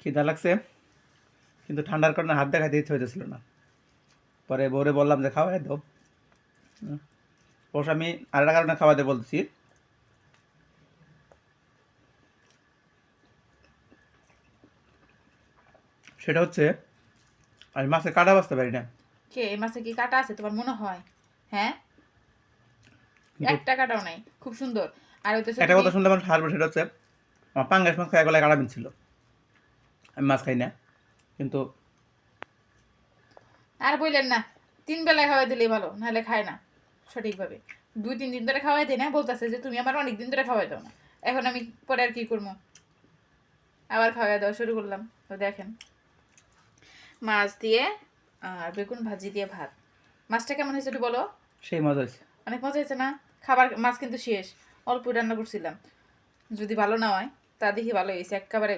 খিদা লাগছে, কিন্তু ঠান্ডার কারণে হাত দেখাইতে ইচ্ছে হইতেছিল না। পরে বউরে বললাম যে খাওয়াই দাও। অবশ্য আমি আরেকটা কারণে খাওয়াতে বলতেছি। সেটা হচ্ছে আমি মাছে কাটা বাঁচতে পারি না। কে এই মাছে কি কাটা আছে তোমার মনে হয়? হ্যাঁ, কিন্তু একটা কাটাও নাই, খুব সুন্দর। আর হইতেছে একটা তুমি কথা শুনলে আমার হারবে, সেটা হচ্ছে আমার পাঙ্গাস মাছ খাই গলায় কাটা ছিল। আমি মাছ খাই না, কিন্তু আর বললেন না, 3 বেলায় খাওয়াই দিলেই ভালো, নাহলে খায় না সঠিকভাবে। 2-3 দিন ধরে খাওয়াই দিই না, বলতেছে যে তুমি আমার অনেক দিন ধরে খাওয়াই দাও না। এখন আমি পরে আর কি করবো, আবার খাওয়াই দেওয়া শুরু করলাম। তো দেখেন, মাছ দিয়ে আর বেগুন ভাজি দিয়ে ভাত। মাছটা কেমন হয়েছে একটু বলো? সেই মজা হয়েছে। অনেক মজা হয়েছে না? খাবার মাছ কিন্তু শেষ, অল্প রান্না করছিলাম। যদি ভালো না হয় তা দেখি ভালো হয়েছে, একেবারে